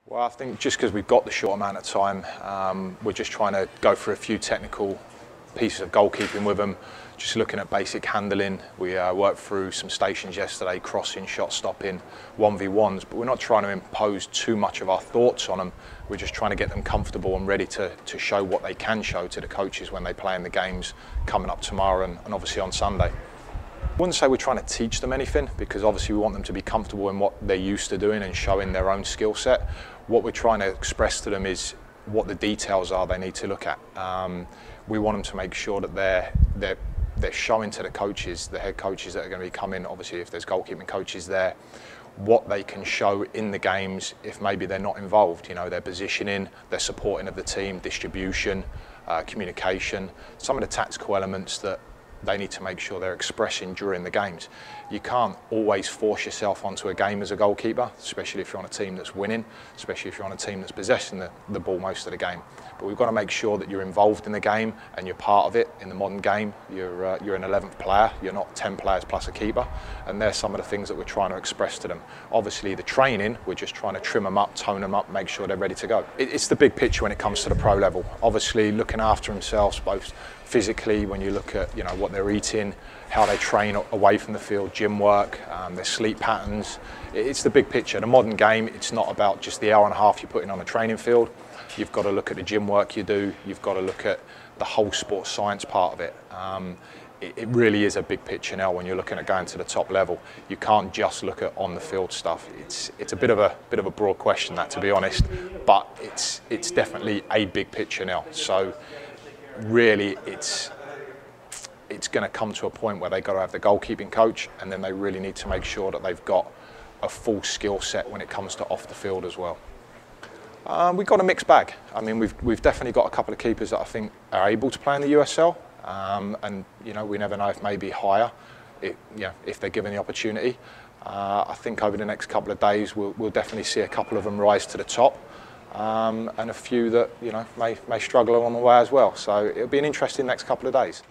Well, I think just because we've got the short amount of time, we're just trying to go through a few technical pieces of goalkeeping with them, just looking at basic handling. We worked through some stations yesterday, crossing, shot stopping, 1v1s, but we're not trying to impose too much of our thoughts on them. We're just trying to get them comfortable and ready to show what they can show to the coaches when they play in the games coming up tomorrow and obviously on Sunday. I wouldn't say we're trying to teach them anything, because obviously we want them to be comfortable in what they're used to doing and showing their own skill set. What we're trying to express to them is what the details are they need to look at. We want them to make sure that they're showing to the coaches, the head coaches that are going to be coming, obviously if there's goalkeeping coaches there, what they can show in the games if maybe they're not involved. You know, their positioning, their supporting of the team, distribution, communication, some of the tactical elements that they need to make sure they're expressing during the games. You can't always force yourself onto a game as a goalkeeper, especially if you're on a team that's winning, especially if you're on a team that's possessing the ball most of the game. But we've got to make sure that you're involved in the game and you're part of it. In the modern game, you're an 11th player, you're not 10 players plus a keeper, and there's some of the things that we're trying to express to them. Obviously the training, we're just trying to trim them up, tone them up, make sure they're ready to go. It's the big picture when it comes to the pro level. Obviously looking after themselves both physically, when you look at what they're eating, how they train away from the field, gym work, their sleep patterns. It's the big picture. The modern game, it's not about just the hour and a half you're putting on a training field. You've got to look at the gym work you do. You've got to look at the whole sports science part of it. It really is a big picture now when you're looking at going to the top level. You can't just look at on the field stuff. It's a bit of a broad question, that, to be honest, but it's definitely a big picture now. So really it's going to come to a point where they've got to have the goalkeeping coach, and then they really need to make sure that they've got a full skill set when it comes to off the field as well. We've got a mixed bag. I mean, we've definitely got a couple of keepers that I think are able to play in the USL, and we never know if maybe higher, if they're given the opportunity. I think over the next couple of days we'll definitely see a couple of them rise to the top. And a few that may struggle along the way as well. So it'll be an interesting next couple of days.